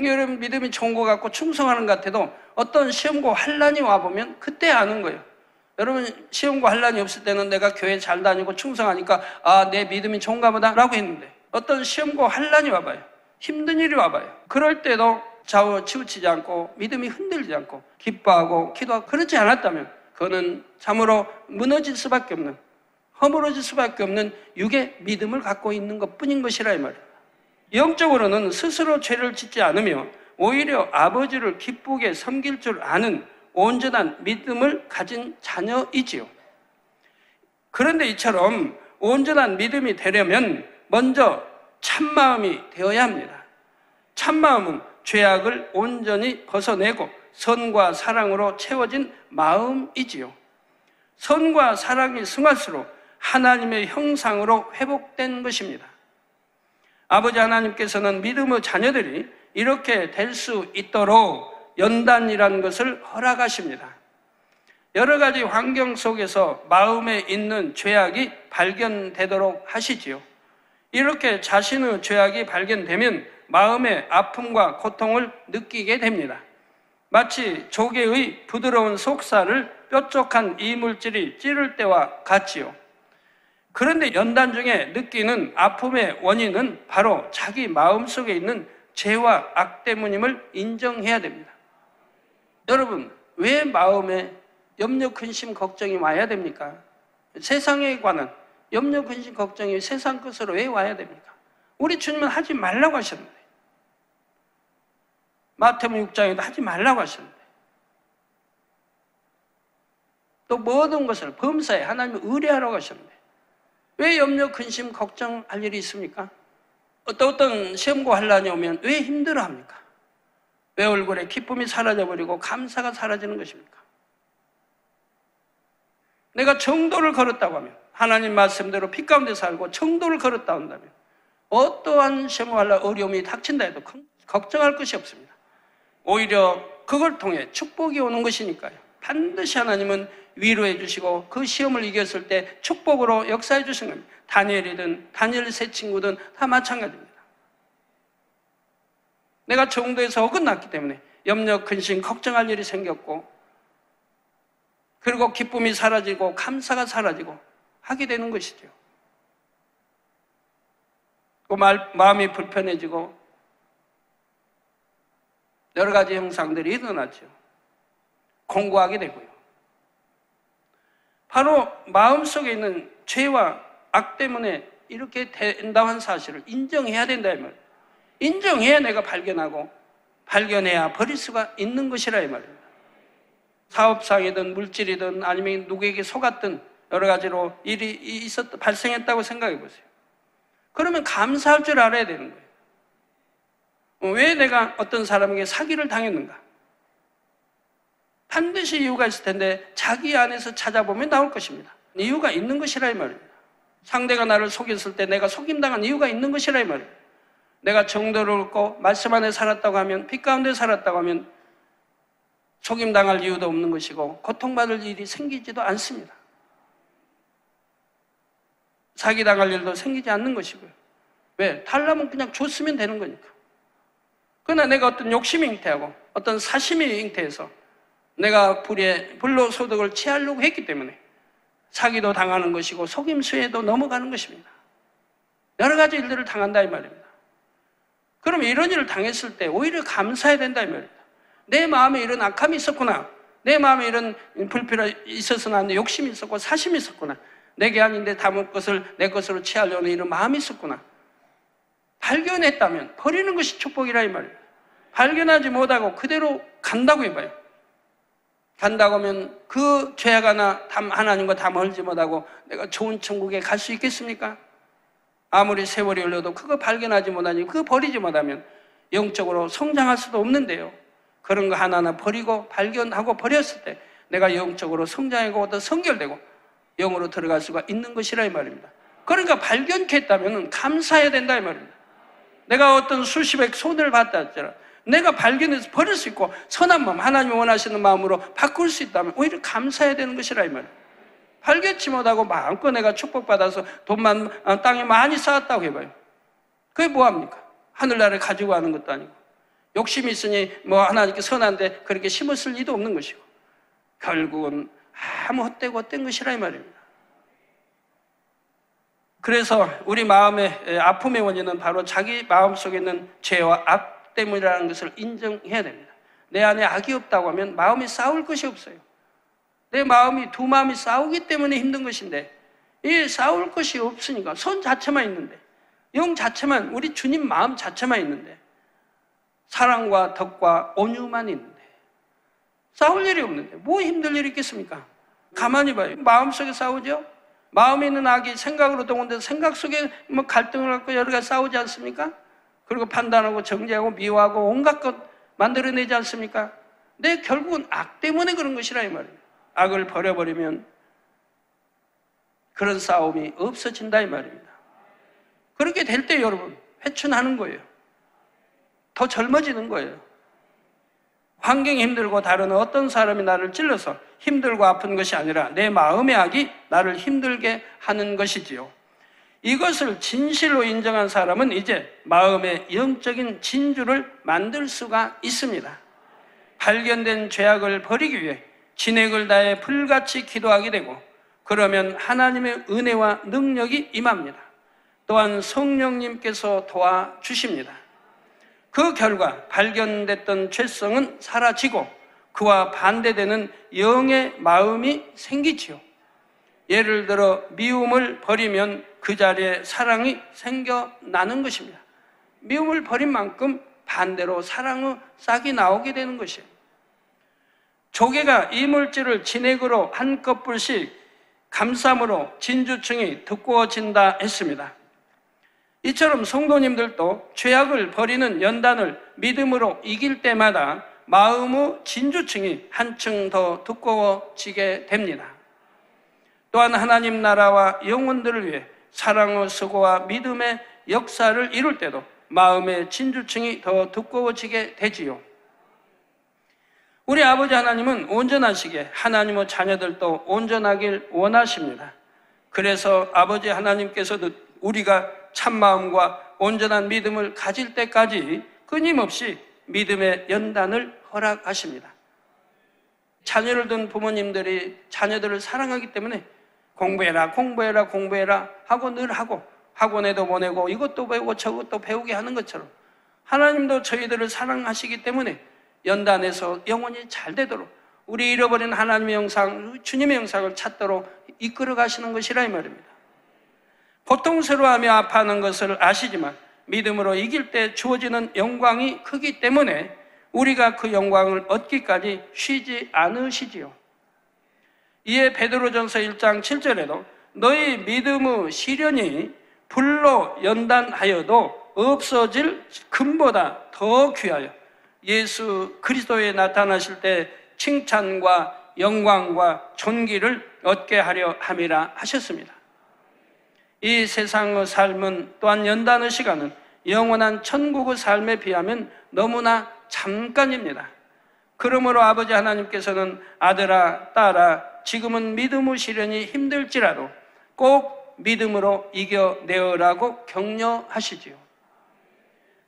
여러분 믿음이 좋은 것 같고 충성하는 것 같아도 어떤 시험과 환난이 와보면 그때 아는 거예요. 여러분 시험과 환난이 없을 때는 내가 교회 잘 다니고 충성하니까 내 믿음이 좋은가 보다 라고 했는데 어떤 시험과 환난이 와봐요. 힘든 일이 와봐요. 그럴 때도 좌우 치우치지 않고 믿음이 흔들리지 않고 기뻐하고 기도하고 그렇지 않았다면 그거는 참으로 무너질 수밖에 없는, 허물어질 수밖에 없는 육의 믿음을 갖고 있는 것뿐인 것이라 이 말이에요. 영적으로는 스스로 죄를 짓지 않으며 오히려 아버지를 기쁘게 섬길 줄 아는 온전한 믿음을 가진 자녀이지요. 그런데 이처럼 온전한 믿음이 되려면 먼저 참마음이 되어야 합니다. 참마음은 죄악을 온전히 벗어내고 선과 사랑으로 채워진 마음이지요. 선과 사랑이 승할수록 하나님의 형상으로 회복된 것입니다. 아버지 하나님께서는 믿음의 자녀들이 이렇게 될 수 있도록 연단이라는 것을 허락하십니다. 여러 가지 환경 속에서 마음에 있는 죄악이 발견되도록 하시지요. 이렇게 자신의 죄악이 발견되면 마음의 아픔과 고통을 느끼게 됩니다. 마치 조개의 부드러운 속살을 뾰족한 이물질이 찌를 때와 같지요. 그런데 연단 중에 느끼는 아픔의 원인은 바로 자기 마음속에 있는 죄와 악 때문임을 인정해야 됩니다. 여러분, 왜 마음에 염려, 근심, 걱정이 와야 됩니까? 세상에 관한 염려, 근심, 걱정이 세상 것으로 왜 와야 됩니까? 우리 주님은 하지 말라고 하셨는데, 마태복음 6장에도 하지 말라고 하셨는데, 또 모든 것을 범사에 하나님을 의뢰하라고 하셨는데 왜 염려, 근심, 걱정할 일이 있습니까? 어떤 시험과 환란이 오면 왜 힘들어합니까? 왜 얼굴에 기쁨이 사라져버리고 감사가 사라지는 것입니까? 내가 정도를 걸었다고 하면, 하나님 말씀대로 빛 가운데 살고 정도를 걸었다 한다면 어떠한 시험과 환란, 어려움이 닥친다 해도 걱정할 것이 없습니다. 오히려 그걸 통해 축복이 오는 것이니까요. 반드시 하나님은 위로해 주시고 그 시험을 이겼을 때 축복으로 역사해 주신 겁니다. 다니엘이든 다니엘 세 친구든 다 마찬가지입니다. 내가 정도에서 어긋났기 때문에 염려, 근심, 걱정할 일이 생겼고, 그리고 기쁨이 사라지고 감사가 사라지고 하게 되는 것이죠. 또 마음이 불편해지고 여러 가지 형상들이 일어나죠. 공고하게 되고요. 바로 마음속에 있는 죄와 악 때문에 이렇게 된다고 한 사실을 인정해야 된다 이 말이에요. 인정해야 내가 발견하고, 발견해야 버릴 수가 있는 것이라 이 말이에요. 사업상이든 물질이든 아니면 누구에게 속았든 여러 가지로 일이 발생했다고 생각해 보세요. 그러면 감사할 줄 알아야 되는 거예요. 왜 내가 어떤 사람에게 사기를 당했는가? 반드시 이유가 있을 텐데 자기 안에서 찾아보면 나올 것입니다. 이유가 있는 것이라 이 말입니다. 상대가 나를 속였을 때 내가 속임당한 이유가 있는 것이라 이 말입니다. 내가 정도를 얻고 말씀 안에 살았다고 하면, 빛 가운데 살았다고 하면 속임당할 이유도 없는 것이고 고통받을 일이 생기지도 않습니다. 사기당할 일도 생기지 않는 것이고요. 왜? 달라면 그냥 줬으면 되는 거니까. 그러나 내가 어떤 욕심이 잉태하고 어떤 사심이 잉태해서 내가 불로소득을 취하려고 했기 때문에 사기도 당하는 것이고 속임수에도 넘어가는 것입니다. 여러 가지 일들을 당한다 이 말입니다. 그러면 이런 일을 당했을 때 오히려 감사해야 된다 이 말입니다. 내 마음에 이런 악함이 있었구나. 내 마음에 이런 불필요가 있어서 나한테 욕심이 있었고 사심이 있었구나. 내게 아닌데 담을 것을 내 것으로 취하려는 이런 마음이 있었구나. 발견했다면 버리는 것이 축복이라 이 말입니다. 발견하지 못하고 그대로 간다고 해봐요. 간다고 하면 그 죄악 하나님과 다 멀지 못하고 내가 좋은 천국에 갈 수 있겠습니까? 아무리 세월이 흘러도 그거 발견하지 못하니, 그거 버리지 못하면 영적으로 성장할 수도 없는데요. 그런 거 하나하나 버리고 발견하고 버렸을 때 내가 영적으로 성장하고 더 성결되고 영으로 들어갈 수가 있는 것이라 이 말입니다. 그러니까 발견했다면 감사해야 된다 이 말입니다. 내가 어떤 수십억 손해를 봤다 했잖아. 내가 발견해서 버릴 수 있고 선한 마음, 하나님이 원하시는 마음으로 바꿀 수 있다면 오히려 감사해야 되는 것이라 이 말이에요. 발견치 못하고 마음껏 내가 축복받아서 돈만 땅에 많이 쌓았다고 해봐요. 그게 뭐합니까? 하늘나라를 가지고 가는 것도 아니고, 욕심이 있으니 하나님께 선한데 그렇게 심었을 리도 없는 것이고, 결국은 아무 헛된 것이라 이 말입니다. 그래서 우리 마음의 아픔의 원인은 바로 자기 마음속에 있는 죄와 악 때문이라는 것을 인정해야 됩니다. 내 안에 악이 없다고 하면 마음이 싸울 것이 없어요. 내 마음이, 두 마음이 싸우기 때문에 힘든 것인데, 이 싸울 것이 없으니까 선 자체만 있는데, 영 자체만, 우리 주님 마음 자체만 있는데, 사랑과 덕과 온유만 있는데 싸울 일이 없는데 뭐 힘들 일이 있겠습니까? 가만히 봐요. 마음속에 싸우죠? 마음에 있는 악이 생각으로 동원돼서 생각 속에 갈등을 갖고 여러 가지 싸우지 않습니까? 그리고 판단하고 정죄하고 미워하고 온갖 것 만들어내지 않습니까? 근데 결국은 악 때문에 그런 것이라 이 말이에요. 악을 버려버리면 그런 싸움이 없어진다 이 말입니다. 그렇게 될 때 여러분 회춘하는 거예요. 더 젊어지는 거예요. 환경이 힘들고 다른 어떤 사람이 나를 찔러서 힘들고 아픈 것이 아니라 내 마음의 악이 나를 힘들게 하는 것이지요. 이것을 진실로 인정한 사람은 이제 마음의 영적인 진주를 만들 수가 있습니다. 발견된 죄악을 버리기 위해 진액을 다해 불같이 기도하게 되고, 그러면 하나님의 은혜와 능력이 임합니다. 또한 성령님께서 도와주십니다. 그 결과 발견됐던 죄성은 사라지고 그와 반대되는 영의 마음이 생기지요. 예를 들어 미움을 버리면 그 자리에 사랑이 생겨나는 것입니다. 미움을 버린 만큼 반대로 사랑의 싹이 나오게 되는 것이에요. 조개가 이물질을 진액으로 한 컵불씩 감싸므로 진주층이 두꺼워진다 했습니다. 이처럼 성도님들도 죄악을 버리는 연단을 믿음으로 이길 때마다 마음의 진주층이 한층 더 두꺼워지게 됩니다. 또한 하나님 나라와 영혼들을 위해 사랑의 수고와 믿음의 역사를 이룰 때도 마음의 진주층이 더 두꺼워지게 되지요. 우리 아버지 하나님은 온전하시기에 하나님의 자녀들도 온전하길 원하십니다. 그래서 아버지 하나님께서도 우리가 참마음과 온전한 믿음을 가질 때까지 끊임없이 믿음의 연단을 허락하십니다. 자녀를 둔 부모님들이 자녀들을 사랑하기 때문에 공부해라 하고 늘 하고, 학원에도 보내고 이것도 배우고 저것도 배우게 하는 것처럼 하나님도 저희들을 사랑하시기 때문에 연단해서 영혼이 잘 되도록 우리 잃어버린 하나님의 영상, 주님의 영상을 찾도록 이끌어 가시는 것이라 이 말입니다. 고통스러워하며 아파하는 것을 아시지만 믿음으로 이길 때 주어지는 영광이 크기 때문에 우리가 그 영광을 얻기까지 쉬지 않으시지요. 이에 베드로전서 1장 7절에도 너희 믿음의 시련이 불로 연단하여도 없어질 금보다 더 귀하여 예수 그리스도에 나타나실 때 칭찬과 영광과 존귀를 얻게 하려 함이라 하셨습니다. 이 세상의 삶은 또한 연단의 시간은 영원한 천국의 삶에 비하면 너무나 잠깐입니다. 그러므로 아버지 하나님께서는 아들아, 딸아, 지금은 믿음의 시련이 힘들지라도 꼭 믿음으로 이겨내어라고 격려하시지요.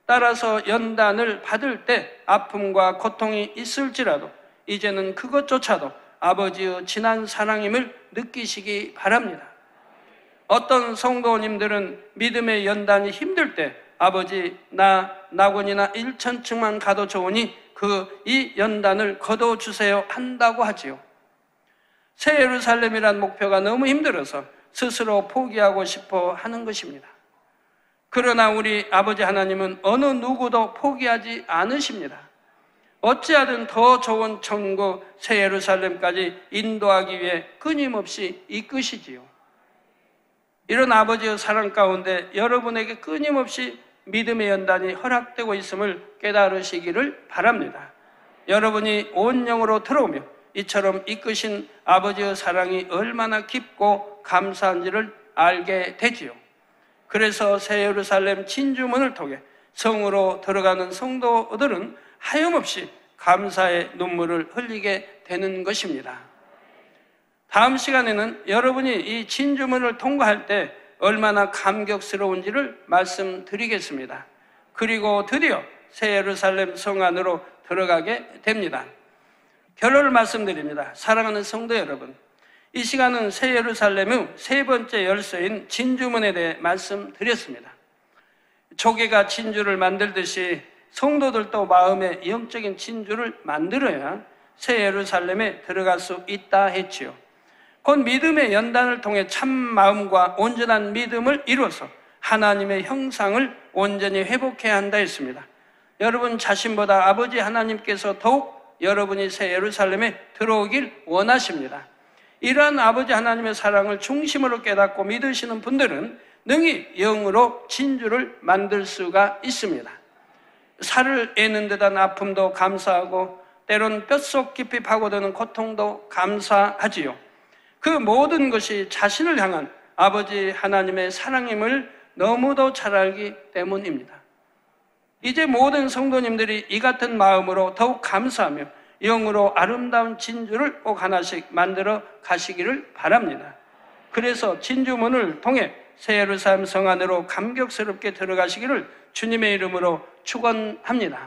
따라서 연단을 받을 때 아픔과 고통이 있을지라도 이제는 그것조차도 아버지의 진한 사랑임을 느끼시기 바랍니다. 어떤 성도님들은 믿음의 연단이 힘들 때 아버지 나 낙원이나 일천층만 가도 좋으니 이 연단을 거둬주세요 한다고 하지요. 새 예루살렘이란 목표가 너무 힘들어서 스스로 포기하고 싶어 하는 것입니다. 그러나 우리 아버지 하나님은 어느 누구도 포기하지 않으십니다. 어찌하든 더 좋은 천국 새 예루살렘까지 인도하기 위해 끊임없이 이끄시지요. 이런 아버지의 사랑 가운데 여러분에게 끊임없이 믿음의 연단이 허락되고 있음을 깨달으시기를 바랍니다. 여러분이 온 영으로 들어오며 이처럼 이끄신 아버지의 사랑이 얼마나 깊고 감사한지를 알게 되지요. 그래서 새 예루살렘 진주문을 통해 성으로 들어가는 성도들은 하염없이 감사의 눈물을 흘리게 되는 것입니다. 다음 시간에는 여러분이 이 진주문을 통과할 때 얼마나 감격스러운지를 말씀드리겠습니다. 그리고 드디어 새 예루살렘 성 안으로 들어가게 됩니다. 결론을 말씀드립니다. 사랑하는 성도 여러분, 이 시간은 새 예루살렘의 세 번째 열쇠인 진주문에 대해 말씀드렸습니다. 조개가 진주를 만들듯이 성도들도 마음의 영적인 진주를 만들어야 새 예루살렘에 들어갈 수 있다 했지요. 곧 믿음의 연단을 통해 참 마음과 온전한 믿음을 이루어서 하나님의 형상을 온전히 회복해야 한다 했습니다. 여러분 자신보다 아버지 하나님께서 더욱 여러분이 새 예루살렘에 들어오길 원하십니다. 이러한 아버지 하나님의 사랑을 중심으로 깨닫고 믿으시는 분들은 능히 영으로 진주를 만들 수가 있습니다. 살을 애는 듯한 아픔도 감사하고 때론 뼛속 깊이 파고드는 고통도 감사하지요. 그 모든 것이 자신을 향한 아버지 하나님의 사랑임을 너무도 잘 알기 때문입니다. 이제 모든 성도님들이 이 같은 마음으로 더욱 감사하며 영으로 아름다운 진주를 꼭 하나씩 만들어 가시기를 바랍니다. 그래서 진주문을 통해 새 예루살렘 성 안으로 감격스럽게 들어가시기를 주님의 이름으로 축원합니다.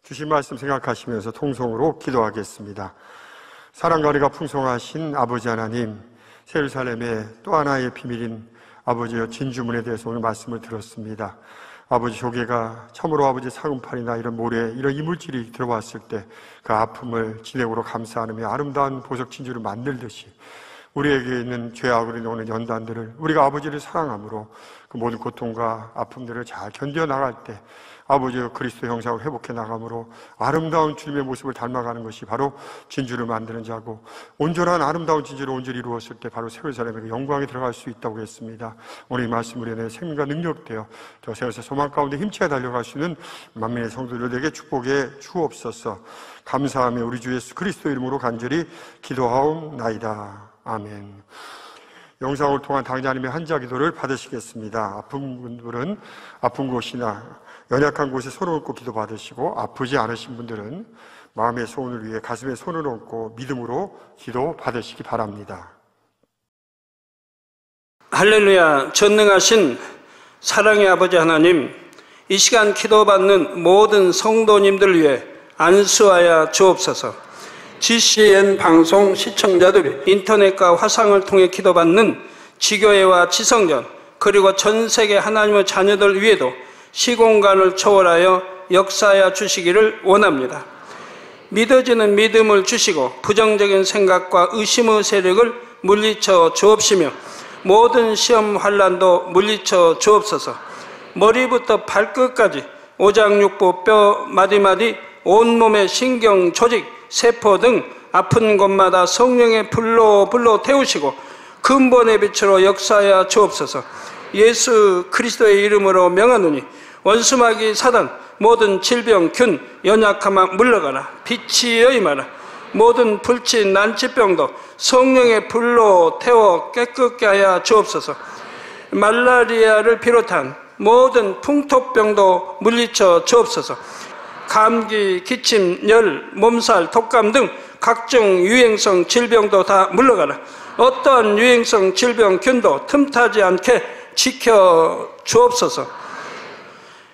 주신 말씀 생각하시면서 통성으로 기도하겠습니다. 사랑과 은혜가 풍성하신 아버지 하나님, 새 예루살렘의 또 하나의 비밀인 아버지의 진주문에 대해서 오늘 말씀을 들었습니다. 아버지 조개가 참으로 아버지 사금팔이나 이런 모래, 이런 이물질이 들어왔을 때 그 아픔을 진액으로 감싸안으며 아름다운 보석 진주를 만들듯이 우리에게 있는 죄악으로 오는 연단들을 우리가 아버지를 사랑함으로 그 모든 고통과 아픔들을 잘 견뎌 나갈 때 아버지의 그리스도 형상을 회복해 나감으로 아름다운 주님의 모습을 닮아가는 것이 바로 진주를 만드는 자고, 온전한 아름다운 진주를 온전히 이루었을 때 바로 새 예루살렘의 영광에 들어갈 수 있다고 했습니다. 오늘 이 말씀으로 인해 생명과 능력되어 저 새 예루살렘 소망 가운데 힘차게 달려갈 수 있는 만민의 성도들에게 축복해 주옵소서. 감사하며 우리 주 예수 그리스도 이름으로 간절히 기도하옵나이다. 아멘. 영상을 통한 당자님의 한자 기도를 받으시겠습니다. 아픈 분들은 아픈 곳이나 연약한 곳에 손을 얹고 기도 받으시고, 아프지 않으신 분들은 마음의 소원을 위해 가슴에 손을 얹고 믿음으로 기도 받으시기 바랍니다. 할렐루야. 전능하신 사랑의 아버지 하나님, 이 시간 기도받는 모든 성도님들 위해 안수하여 주옵소서. GCN 방송 시청자들이 인터넷과 화상을 통해 기도받는 지교회와 지성전, 그리고 전 세계 하나님의 자녀들 위에도 시공간을 초월하여 역사하여 주시기를 원합니다. 믿어지는 믿음을 주시고 부정적인 생각과 의심의 세력을 물리쳐 주옵시며 모든 시험 환난도 물리쳐 주옵소서. 머리부터 발끝까지 오장육부 뼈 마디마디 온몸의 신경 조직 세포 등 아픈 곳마다 성령의 불로 태우시고 근본의 빛으로 역사하여 주옵소서. 예수 그리스도의 이름으로 명하노니 원수마귀 사단 모든 질병 균 연약함아 물러가라. 빛이 임하라. 모든 불치 난치병도 성령의 불로 태워 깨끗게 하여 주옵소서. 말라리아를 비롯한 모든 풍토병도 물리쳐 주옵소서. 감기, 기침, 열, 몸살, 독감 등 각종 유행성 질병도 다 물러가라. 어떠한 유행성 질병 균도 틈타지 않게 지켜 주옵소서.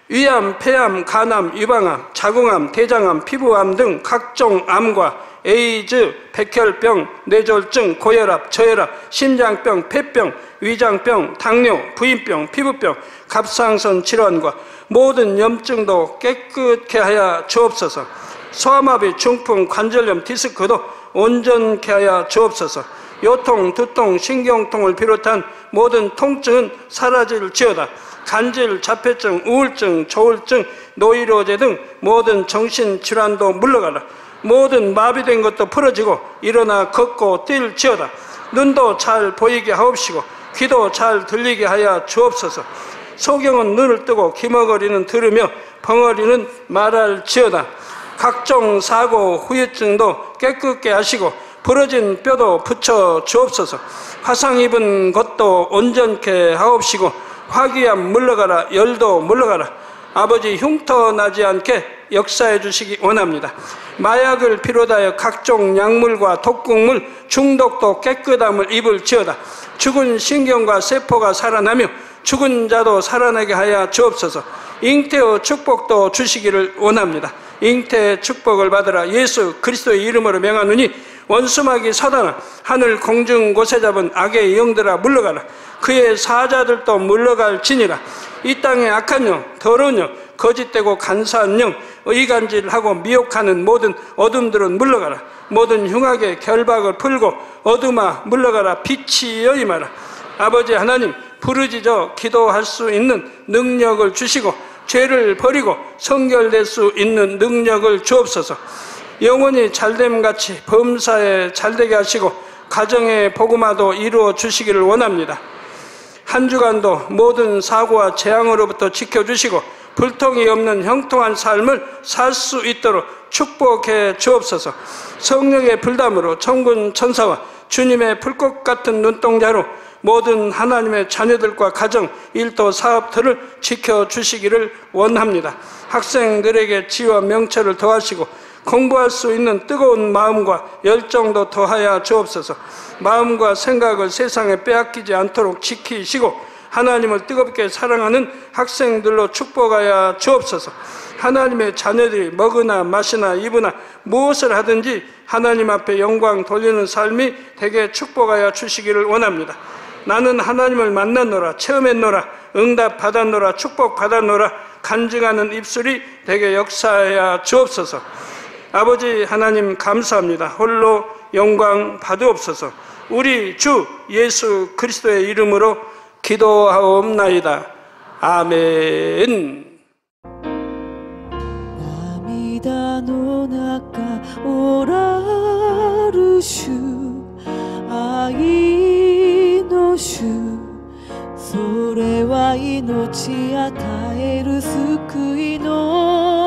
위암, 폐암, 간암, 유방암, 자궁암, 대장암, 피부암 등 각종 암과 에이즈, 백혈병, 뇌졸중, 고혈압, 저혈압, 심장병, 폐병, 위장병, 당뇨, 부인병, 피부병, 갑상선 질환과 모든 염증도 깨끗게 하여 주옵소서. 소아마비, 중풍, 관절염, 디스크도 온전케 하여 주옵소서. 요통, 두통, 신경통을 비롯한 모든 통증은 사라질지어다. 간질, 자폐증, 우울증, 조울증, 노이로제 등 모든 정신질환도 물러가라. 모든 마비된 것도 풀어지고 일어나 걷고 뛸지어다. 눈도 잘 보이게 하옵시고 귀도 잘 들리게 하여 주옵소서. 소경은 눈을 뜨고 기머거리는 들으며 벙어리는 말할지어다. 각종 사고, 후유증도 깨끗게 하시고 부러진 뼈도 붙여 주옵소서. 화상 입은 것도 온전케 하옵시고 화기암 물러가라. 열도 물러가라. 아버지 흉터 나지 않게 역사해 주시기 원합니다. 마약을 비롯하여 각종 약물과 독극물 중독도 깨끗함을 입을지어다. 죽은 신경과 세포가 살아나며 죽은 자도 살아나게 하여 주옵소서. 잉태의 축복도 주시기를 원합니다. 잉태의 축복을 받으라. 예수 그리스도의 이름으로 명하노니 원수마귀 사단아, 하늘 공중 곳에 잡은 악의 영들아 물러가라. 그의 사자들도 물러갈지니라. 이 땅의 악한 영, 더러운 영, 거짓되고 간사한 영, 의간질하고 미혹하는 모든 어둠들은 물러가라. 모든 흉악의 결박을 풀고 어둠아 물러가라. 빛이 임하라. 아버지 하나님, 부르짖어 기도할 수 있는 능력을 주시고 죄를 버리고 성결될 수 있는 능력을 주옵소서. 영원히 잘됨같이 범사에 잘되게 하시고 가정의 복음화도 이루어 주시기를 원합니다. 한 주간도 모든 사고와 재앙으로부터 지켜주시고 불통이 없는 형통한 삶을 살 수 있도록 축복해 주옵소서. 성령의 불담으로 천군 천사와 주님의 불꽃 같은 눈동자로 모든 하나님의 자녀들과 가정, 일도, 사업들을 지켜주시기를 원합니다. 학생들에게 지혜와 명철을 더하시고 공부할 수 있는 뜨거운 마음과 열정도 더하여 주옵소서. 마음과 생각을 세상에 빼앗기지 않도록 지키시고 하나님을 뜨겁게 사랑하는 학생들로 축복하여 주옵소서. 하나님의 자녀들이 먹으나 마시나 입으나 무엇을 하든지 하나님 앞에 영광 돌리는 삶이 되게 축복하여 주시기를 원합니다. 나는 하나님을 만났노라, 체험했노라, 응답 받았노라, 축복 받았노라 간증하는 입술이 되게 역사하여 주옵소서. 아버지 하나님 감사합니다. 홀로 영광 받으옵소서. 우리 주 예수 그리스도의 이름으로 기도하옵나이다. 아멘. 涙の中おらる主、愛の主、それは命与える救いの